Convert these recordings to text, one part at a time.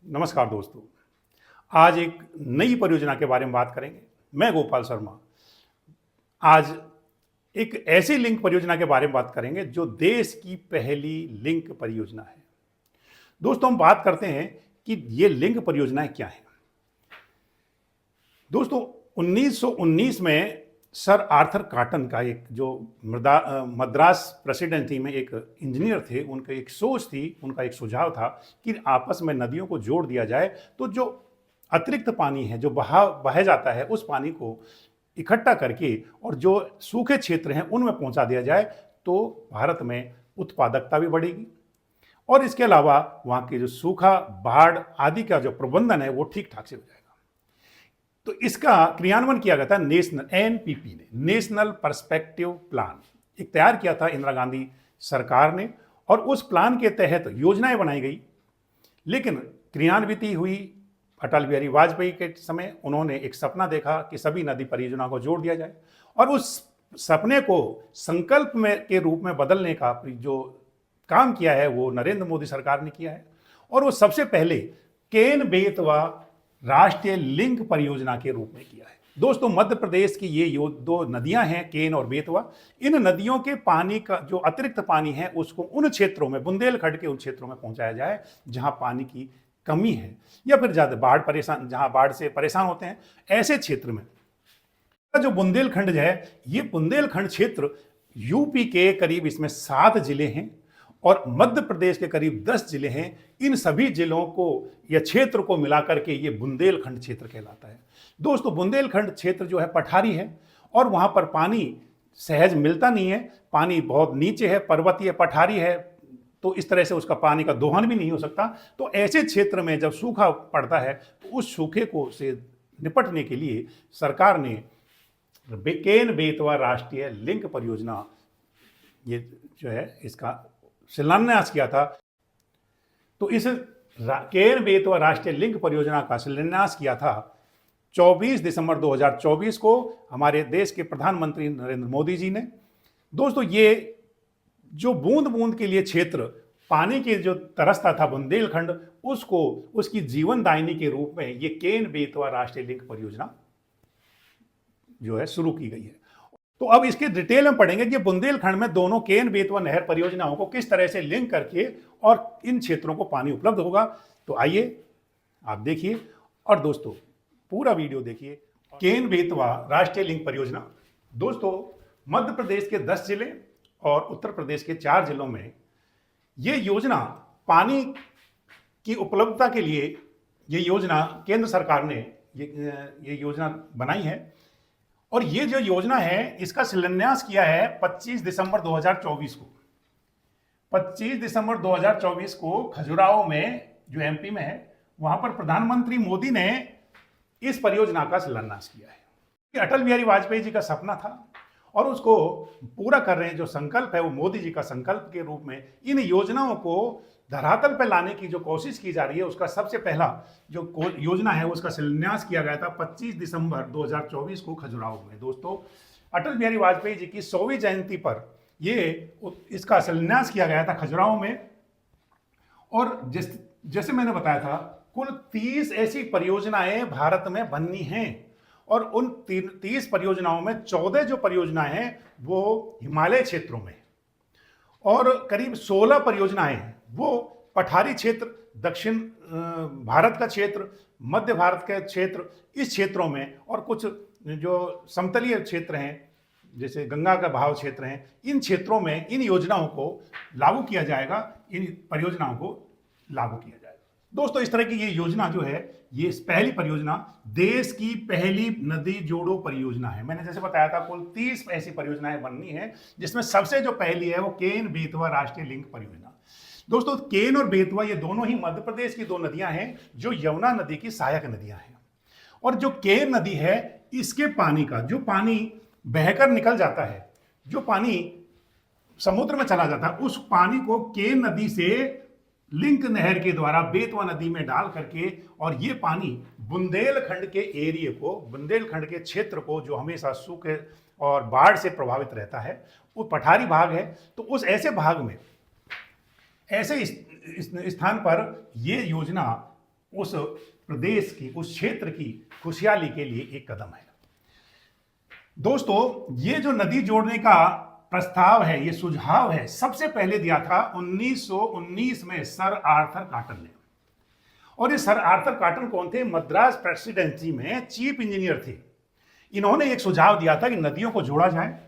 नमस्कार दोस्तों। आज एक नई परियोजना के बारे में बात करेंगे। मैं गोपाल शर्मा। आज एक ऐसी लिंक परियोजना के बारे में बात करेंगे जो देश की पहली लिंक परियोजना है। दोस्तों, हम बात करते हैं कि ये लिंक परियोजनाएं क्या हैं। दोस्तों, 1919 में सर आर्थर कॉटन का एक जो मद्रास प्रेसिडेंसी में एक इंजीनियर थे, उनका एक सोच थी, उनका एक सुझाव था कि आपस में नदियों को जोड़ दिया जाए तो जो अतिरिक्त पानी है जो बह जाता है उस पानी को इकट्ठा करके और जो सूखे क्षेत्र हैं उनमें पहुंचा दिया जाए तो भारत में उत्पादकता भी बढ़ेगी और इसके अलावा वहाँ के जो सूखा, बाढ़ आदि का जो प्रबंधन है वो ठीक ठाक से हो जाएगा। तो इसका क्रियान्वयन किया गया था नेशनल एनपीपी ने, नेशनल पर्सपेक्टिव प्लान एक तैयार किया था इंदिरा गांधी सरकार ने और उस प्लान के तहत योजनाएं बनाई गई। लेकिन क्रियान्वित हुई अटल बिहारी वाजपेयी के समय। उन्होंने एक सपना देखा कि सभी नदी परियोजना को जोड़ दिया जाए और उस सपने को संकल्प में के रूप में बदलने का जो काम किया है वो नरेंद्र मोदी सरकार ने किया है और वो सबसे पहले केन बेतवा राष्ट्रीय लिंक परियोजना के रूप में किया है। दोस्तों, मध्य प्रदेश की ये दो नदियां हैं, केन और बेतवा। इन नदियों के पानी का जो अतिरिक्त पानी है उसको उन क्षेत्रों में, बुंदेलखंड के उन क्षेत्रों में पहुंचाया जाए जहां पानी की कमी है या फिर ज्यादा जहां बाढ़ से परेशान होते हैं, ऐसे क्षेत्र में। जो बुंदेलखंड है, ये बुंदेलखंड क्षेत्र यूपी के करीब इसमें 7 जिले हैं और मध्य प्रदेश के करीब 10 जिले हैं। इन सभी जिलों को या क्षेत्र को मिलाकर के ये बुंदेलखंड क्षेत्र कहलाता है। दोस्तों, बुंदेलखंड क्षेत्र जो है पठारी है और वहां पर पानी सहज मिलता नहीं है। पानी बहुत नीचे है, पर्वतीय पठारी है, तो इस तरह से उसका पानी का दोहन भी नहीं हो सकता। तो ऐसे क्षेत्र में जब सूखा पड़ता है तो उस सूखे को से निपटने के लिए सरकार ने केन बेतवा राष्ट्रीय लिंक परियोजना ये जो है इसका शिलान्यास किया था। तो इस केन बेतवा राष्ट्रीय लिंक परियोजना का शिलान्यास किया था 24 दिसंबर 2024 को हमारे देश के प्रधानमंत्री नरेंद्र मोदी जी ने। दोस्तों, ये जो बूंद बूंद के लिए क्षेत्र पानी की जो तरसता था बुंदेलखंड, उसको उसकी जीवनदायिनी के रूप में ये केन बेतवा राष्ट्रीय लिंक परियोजना जो है शुरू की गई है। तो अब इसके डिटेल में पढ़ेंगे कि बुंदेलखंड में दोनों केन बेतवा नहर परियोजनाओं को किस तरह से लिंक करके और इन क्षेत्रों को पानी उपलब्ध होगा। तो आइए आप देखिए और दोस्तों पूरा वीडियो देखिए। केन बेतवा राष्ट्रीय लिंक परियोजना। दोस्तों, मध्य प्रदेश के 10 जिले और उत्तर प्रदेश के 4 जिलों में ये योजना पानी की उपलब्धता के लिए ये योजना केंद्र सरकार ने ये योजना बनाई है और ये जो योजना है इसका शिलान्यास किया है 25 दिसंबर 2024 को। 25 दिसंबर 2024 को खजुराहो में, जो एमपी में है, वहां पर प्रधानमंत्री मोदी ने इस परियोजना का शिलान्यास किया है। ये अटल बिहारी वाजपेयी जी का सपना था और उसको पूरा कर रहे हैं। जो संकल्प है वो मोदी जी का संकल्प के रूप में इन योजनाओं को धरातल पर लाने की जो कोशिश की जा रही है, उसका सबसे पहला जो योजना है उसका शिलान्यास किया गया था 25 दिसंबर 2024 को खजुराहो में। दोस्तों, अटल बिहारी वाजपेयी जी की 100वीं जयंती पर इसका शिलान्यास किया गया था खजुराहो में। और जैसे मैंने बताया था, कुल 30 ऐसी परियोजनाएं भारत में बननी हैं और उन 30 परियोजनाओं में 14 जो परियोजनाएं हैं वो हिमालय क्षेत्रों में और करीब 16 परियोजनाएं हैं वो पठारी क्षेत्र, दक्षिण भारत का क्षेत्र, मध्य भारत के क्षेत्र, इस क्षेत्रों में, और कुछ जो समतलीय क्षेत्र हैं जैसे गंगा का बहाव क्षेत्र हैं, इन क्षेत्रों में इन योजनाओं को लागू किया जाएगा, इन परियोजनाओं को लागू किया जाएगा। दोस्तों, इस तरह की ये योजना जो है, ये पहली परियोजना देश की पहली नदी जोड़ो परियोजना है। मैंने जैसे बताया था कुल 30 ऐसी परियोजनाएं बननी है जिसमें सबसे जो पहली है वो केन बेतवा राष्ट्रीय लिंक परियोजना। दोस्तों, केन और बेतवा ये दोनों ही मध्य प्रदेश की 2 नदियां हैं जो यमुना नदी की सहायक नदियां हैं। और जो केन नदी है, इसके पानी का जो पानी बहकर निकल जाता है, जो पानी समुद्र में चला जाता है, उस पानी को केन नदी से लिंक नहर के द्वारा बेतवा नदी में डाल करके, और ये पानी बुंदेलखंड के एरिया को, बुंदेलखंड के क्षेत्र को जो हमेशा सूखे और बाढ़ से प्रभावित रहता है, वो पठारी भाग है, तो उस ऐसे भाग में, ऐसे स्थान पर ये योजना उस प्रदेश की, उस क्षेत्र की खुशहाली के लिए एक कदम है। दोस्तों, ये जो नदी जोड़ने का प्रस्ताव है, ये सुझाव है, सबसे पहले दिया था 1919 में सर आर्थर कॉटन ने। और ये सर आर्थर कॉटन कौन थे? मद्रास प्रेसिडेंसी में चीफ इंजीनियर थे। इन्होंने एक सुझाव दिया था कि नदियों को जोड़ा जाए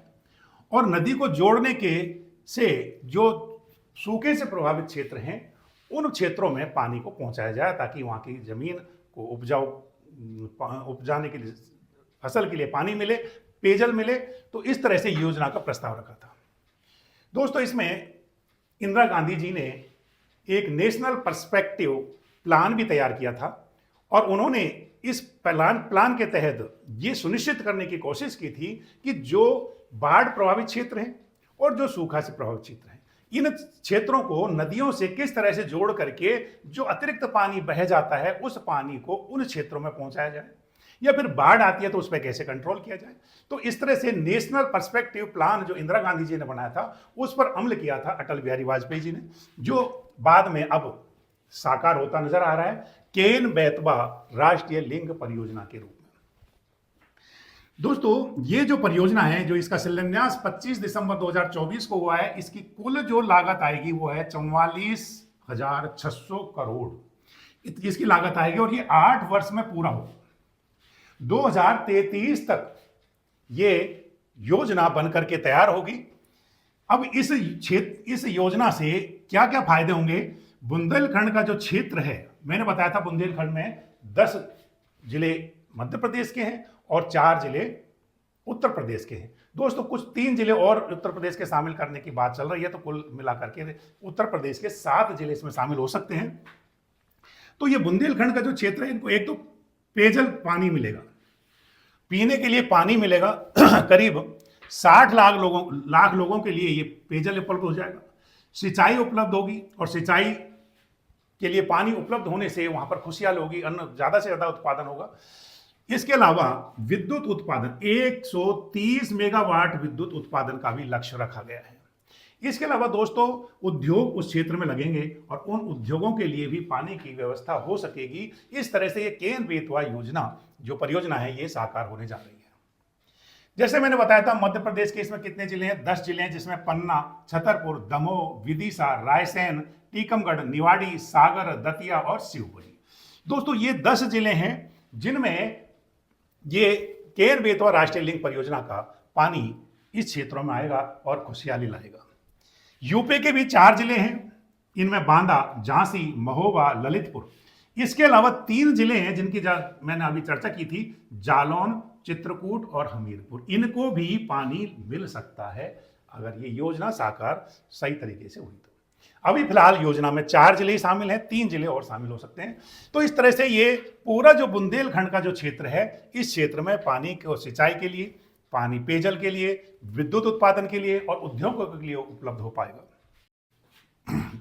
और नदी को जोड़ने के से जो सूखे से प्रभावित क्षेत्र हैं उन क्षेत्रों में पानी को पहुंचाया जाए ताकि वहां की जमीन को उपजाने के लिए, फसल के लिए पानी मिले, पेयजल मिले। तो इस तरह से योजना का प्रस्ताव रखा था। दोस्तों, इसमें इंदिरा गांधी जी ने एक नेशनल पर्सपेक्टिव प्लान भी तैयार किया था और उन्होंने इस प्लान के तहत ये सुनिश्चित करने की कोशिश की थी कि जो बाढ़ प्रभावित क्षेत्र हैं और जो सूखा से प्रभावित क्षेत्र हैं, इन क्षेत्रों को नदियों से किस तरह से जोड़ करके जो अतिरिक्त पानी बह जाता है उस पानी को उन क्षेत्रों में पहुंचाया जाए, या फिर बाढ़ आती है तो उस पर कैसे कंट्रोल किया जाए। तो इस तरह से नेशनल पर्सपेक्टिव प्लान जो इंदिरा गांधी जी ने बनाया था उस पर अमल किया था अटल बिहारी वाजपेयी जी ने, जो बाद में अब साकार होता नजर आ रहा है केन बेतवा राष्ट्रीय लिंग परियोजना के रूप में। दोस्तों, ये जो परियोजना है, जो इसका शिलान्यास 25 दिसंबर 2024 को हुआ है, इसकी कुल जो लागत आएगी वो है 44,600 करोड़ इसकी लागत आएगी और ये 8 वर्ष में पूरा होगा। 2033 तक ये योजना बनकर के तैयार होगी। अब इस योजना से क्या क्या फायदे होंगे? बुंदेलखंड का जो क्षेत्र है, मैंने बताया था बुंदेलखंड में 10 जिले मध्य प्रदेश के हैं और 4 जिले उत्तर प्रदेश के हैं। दोस्तों, कुछ 3 जिले और उत्तर प्रदेश के शामिल करने की बात चल रही है, तो कुल मिलाकर के उत्तर प्रदेश के 7 जिले इसमें शामिल हो सकते हैं। तो ये बुंदेलखंड का जो क्षेत्र है, इनको एक तो पेयजल पानी मिलेगा, पीने के लिए पानी मिलेगा करीब 60 लाख लोगों के लिए ये पेयजल उपलब्ध हो जाएगा। सिंचाई उपलब्ध होगी और सिंचाई के लिए पानी उपलब्ध होने से वहां पर खुशहाली होगी, अन्न ज्यादा से ज्यादा उत्पादन होगा। इसके अलावा विद्युत उत्पादन 130 मेगावाट विद्युत उत्पादन का भी लक्ष्य रखा गया है। इसके अलावा दोस्तों, उद्योग उस क्षेत्र में लगेंगे और उन उद्योगों के लिए भी पानी की व्यवस्था हो सकेगी। इस तरह से ये केन बेतवा योजना जो परियोजना है ये साकार होने जा रही है। जैसे मैंने बताया था, मध्य प्रदेश के इसमें कितने जिले हैं? 10 जिले हैं, जिसमें पन्ना, छतरपुर, दमोह, विदिशा, रायसेन, टीकमगढ़, निवाड़ी, सागर, दतिया और शिवपुरी। दोस्तों, ये 10 जिले हैं जिनमें ये केन बेतवा राष्ट्रीय लिंग परियोजना का पानी इस क्षेत्रों में आएगा और खुशहाली लाएगा। यूपी के भी 4 जिले हैं, इनमें बांदा, झांसी, महोबा, ललितपुर। इसके अलावा 3 जिले हैं जिनकी मैंने अभी चर्चा की थी, जालौन, चित्रकूट और हमीरपुर। इनको भी पानी मिल सकता है अगर ये योजना साकार सही तरीके से हुई तो। अभी फिलहाल योजना में 4 जिले शामिल हैं, 3 जिले और शामिल हो सकते हैं। तो इस तरह से ये पूरा जो बुंदेलखंड का जो क्षेत्र है, इस क्षेत्र में पानी को सिंचाई के लिए, पानी पेयजल के लिए, विद्युत उत्पादन के लिए और उद्योगों के लिए उपलब्ध हो पाएगा।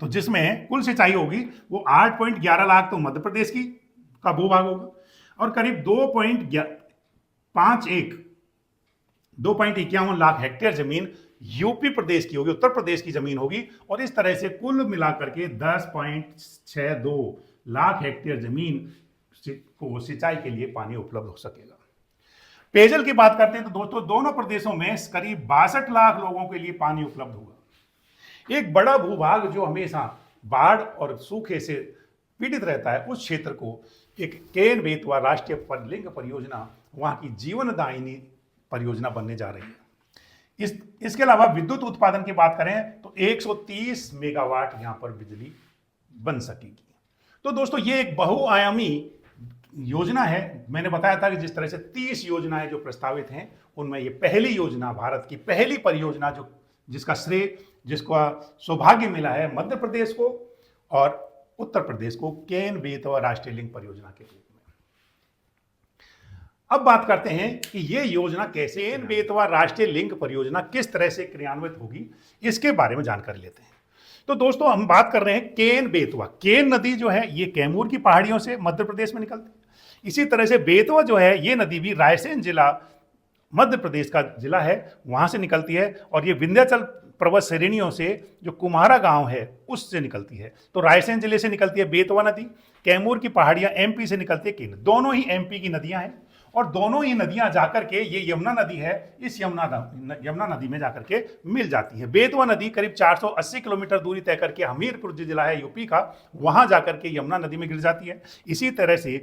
तो जिसमें कुल सिंचाई होगी वो 8.11 लाख तो मध्य प्रदेश की का भूभाग होगा और करीब 2.51 लाख हेक्टेयर जमीन यूपी प्रदेश की होगी, उत्तर प्रदेश की जमीन होगी। और इस तरह से कुल मिलाकर के 10.62 लाख हेक्टेयर जमीन को सिंचाई के लिए पानी उपलब्ध हो सकेगा। पेयजल की बात करते हैं तो दोस्तों, दोनों प्रदेशों में करीब 62 लाख लोगों के लिए पानी उपलब्ध होगा। एक बड़ा भूभाग जो हमेशा बाढ़ और सूखे से पीड़ित रहता है, उस क्षेत्र को एक केन बेतवा राष्ट्रीय लिंग परियोजना वहां की जीवनदायिनी परियोजना बनने जा रही है। इसके अलावा विद्युत उत्पादन की बात करें तो 130 मेगावाट यहां पर बिजली बन सकेगी। तो दोस्तों, ये एक बहुआयामी योजना है। मैंने बताया था कि जिस तरह से 30 योजनाएं जो प्रस्तावित हैं, उनमें ये पहली योजना, भारत की पहली परियोजना जो जिसका श्रेय, जिसका सौभाग्य मिला है मध्य प्रदेश को और उत्तर प्रदेश को केन बेतवा राष्ट्रीय लिंग परियोजना के रूप में। अब बात करते हैं कि ये योजना कैसे, केन बेतवा राष्ट्रीय लिंग परियोजना किस तरह से क्रियान्वित होगी, इसके बारे में जानकारी लेते हैं। तो दोस्तों, हम बात कर रहे हैं केन बेतवा। केन नदी जो है ये कैमूर की पहाड़ियों से मध्य प्रदेश में निकलती है। इसी तरह से बेतवा जो है ये नदी भी रायसेन जिला मध्य प्रदेश का जिला है, वहां से निकलती है और ये विंध्याचल पर्वत श्रेणियों से जो कुम्हारा गांव है उससे निकलती है। तो रायसेन जिले से निकलती है बेतवा नदी, कैमूर की पहाड़ियां एमपी से निकलती है केन। दोनों ही एमपी की नदियां हैं और दोनों ही नदियां जाकर के, ये यमुना नदी है, इस यमुना नदी में जाकर के मिल जाती है। बेतवा नदी करीब 480 किलोमीटर दूरी तय करके हमीरपुर जो जिला है यूपी का, वहां जाकर के यमुना नदी में गिर जाती है। इसी तरह से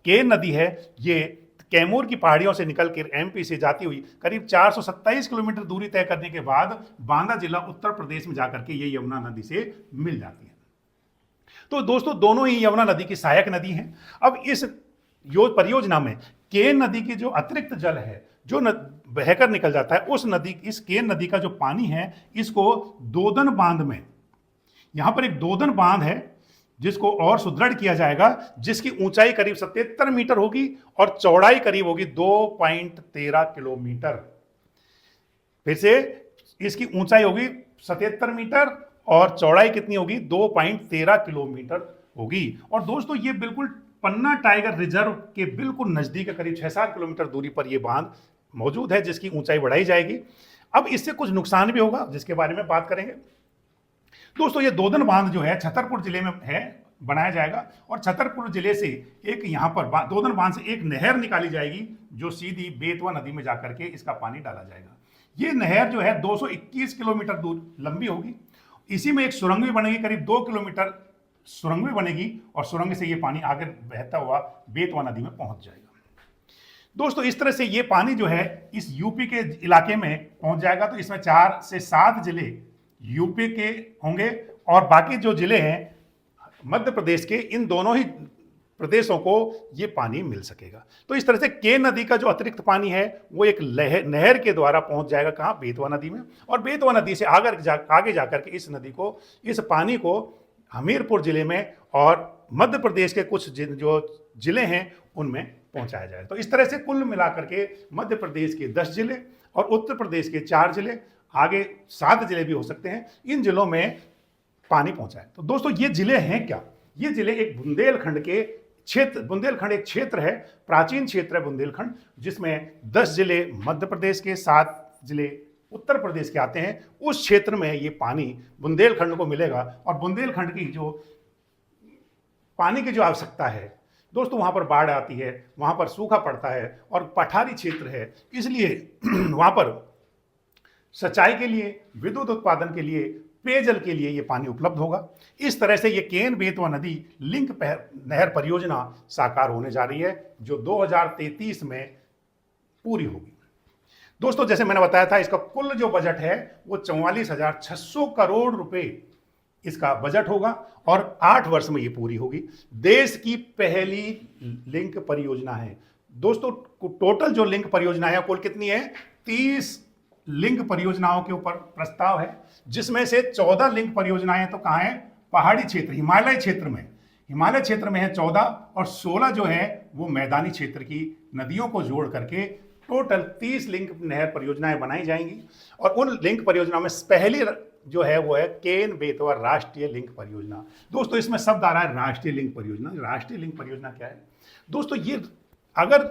केन नदी है, ये कैमूर की पहाड़ियों से निकलकर एमपी से जाती हुई करीब 427 किलोमीटर दूरी तय करने के बाद बांदा जिला उत्तर प्रदेश में जाकर के ये यमुना नदी से मिल जाती है। तो दोस्तों दोनों ही यमुना नदी की सहायक नदी हैं। अब इस परियोजना में केन नदी की जो अतिरिक्त जल है जो बहकर निकल जाता है, उस नदी, इस केन नदी का जो पानी है, इसको दोदन बांध में, यहां पर एक दोदन बांध है जिसको और सुदृढ़ किया जाएगा, जिसकी ऊंचाई करीब 77 मीटर होगी और चौड़ाई करीब होगी 2.13 किलोमीटर। फिर से, इसकी ऊंचाई होगी 77 मीटर और चौड़ाई कितनी होगी? 2.13 किलोमीटर होगी। और दोस्तों ये बिल्कुल पन्ना टाइगर रिजर्व के बिल्कुल नजदीक है, करीब 6-7 किलोमीटर दूरी पर यह बांध मौजूद है, जिसकी ऊंचाई बढ़ाई जाएगी। अब इससे कुछ नुकसान भी होगा जिसके बारे में बात करेंगे। दोस्तों ये दोदन बांध जो है छतरपुर जिले में है, बनाया जाएगा और छतरपुर जिले से एक यहां पर दोदन बांध से एक नहर निकाली जाएगी जो सीधी बेतवा नदी में जाकर के इसका पानी डाला जाएगा। ये नहर जो है 221 किलोमीटर दूर लंबी होगी। इसी में एक सुरंग भी बनेगी, करीब 2 किलोमीटर सुरंग भी बनेगी और सुरंग से ये पानी आगे बहता हुआ बेतवा नदी में पहुंच जाएगा। दोस्तों इस तरह से ये पानी जो है इस यूपी के इलाके में पहुंच जाएगा। तो इसमें 4 से 7 जिले यूपी के होंगे और बाकी जो जिले हैं मध्य प्रदेश के, इन दोनों ही प्रदेशों को ये पानी मिल सकेगा। तो इस तरह से केन नदी का जो अतिरिक्त पानी है वो एक नहर के द्वारा पहुंच जाएगा कहाँ? बेतवा नदी में। और बेतवा नदी से आगे जाकर के इस पानी को हमीरपुर जिले में और मध्य प्रदेश के कुछ जो जिले हैं उनमें पहुंचाया जाए। तो इस तरह से कुल मिलाकर के मध्य प्रदेश के 10 जिले और उत्तर प्रदेश के 4 जिले, आगे 7 जिले भी हो सकते हैं, इन जिलों में पानी पहुंचाए। तो दोस्तों ये जिले हैं क्या? ये जिले एक बुंदेलखंड के क्षेत्र, बुंदेलखंड एक क्षेत्र है, प्राचीन क्षेत्र है बुंदेलखंड, जिसमें 10 जिले मध्य प्रदेश के, 7 जिले उत्तर प्रदेश के आते हैं। उस क्षेत्र में ये पानी बुंदेलखंड को मिलेगा और बुंदेलखंड की जो पानी की जो आवश्यकता है दोस्तों, वहां पर बाढ़ आती है, वहां पर सूखा पड़ता है और पठारी क्षेत्र है, इसलिए वहां पर सिंचाई के लिए, विद्युत उत्पादन के लिए, पेयजल के लिए ये पानी उपलब्ध होगा। इस तरह से ये केन बेतवा नदी लिंक नहर परियोजना साकार होने जा रही है जो 2033 में पूरी होगी। दोस्तों जैसे मैंने बताया था, इसका कुल जो बजट है वो 44,600 करोड़ रुपए इसका बजट होगा और 8 वर्ष में ये पूरी होगी। देश की पहली लिंक परियोजना है दोस्तों। टोटल जो लिंक परियोजना है कुल कितनी है? 30 लिंक परियोजनाओं के ऊपर प्रस्ताव है, जिसमें से 14 लिंक परियोजनाएं तो कहाँ है? पहाड़ी क्षेत्र, हिमालय क्षेत्र में है 14 और 16 जो है वो मैदानी क्षेत्र की नदियों को जोड़ करके टोटल 30 लिंक नहर परियोजनाएं बनाई जाएंगी। और उन लिंक परियोजनाओं में पहली जो है वो है केन बेतवा राष्ट्रीय लिंक परियोजना। दोस्तों इसमें शब्द आ रहा है राष्ट्रीय लिंक परियोजना। राष्ट्रीय लिंक परियोजना क्या है दोस्तों? ये अगर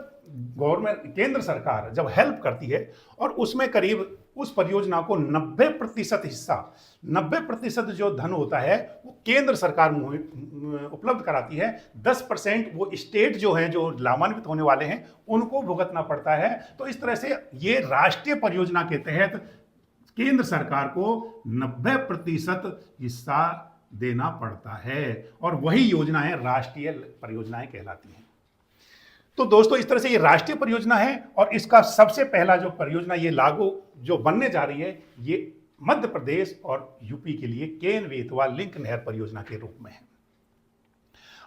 गवर्नमेंट, केंद्र सरकार जब हेल्प करती है और उसमें करीब उस परियोजना को 90% हिस्सा, 90% जो धन होता है वो केंद्र सरकार उपलब्ध कराती है, 10% वो स्टेट जो है, जो लाभान्वित होने वाले हैं, उनको भुगतना पड़ता है। तो इस तरह से ये राष्ट्रीय परियोजना के तहत केंद्र सरकार को 90% हिस्सा देना पड़ता है और वही योजनाएं राष्ट्रीय परियोजनाएं कहलाती हैं। तो दोस्तों इस तरह से ये राष्ट्रीय परियोजना है और इसका सबसे पहला जो परियोजना ये लागू जो बनने जा रही है, ये मध्य प्रदेश और यूपी के लिए केन बेतवा लिंक नहर परियोजना के रूप में है।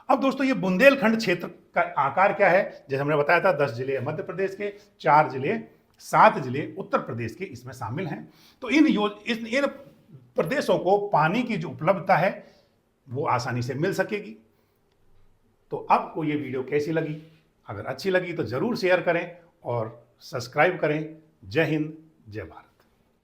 अब दोस्तों ये बुंदेलखंड क्षेत्र का आकार क्या है? जैसे हमने बताया था 10 जिले मध्य प्रदेश के, 4 जिले, 7 जिले उत्तर प्रदेश के इसमें शामिल हैं। तो इन प्रदेशों को पानी की जो उपलब्धता है वो आसानी से मिल सकेगी। तो आपको ये वीडियो कैसी लगी? अगर अच्छी लगी तो जरूर शेयर करें और सब्सक्राइब करें। जय हिंद, जय भारत।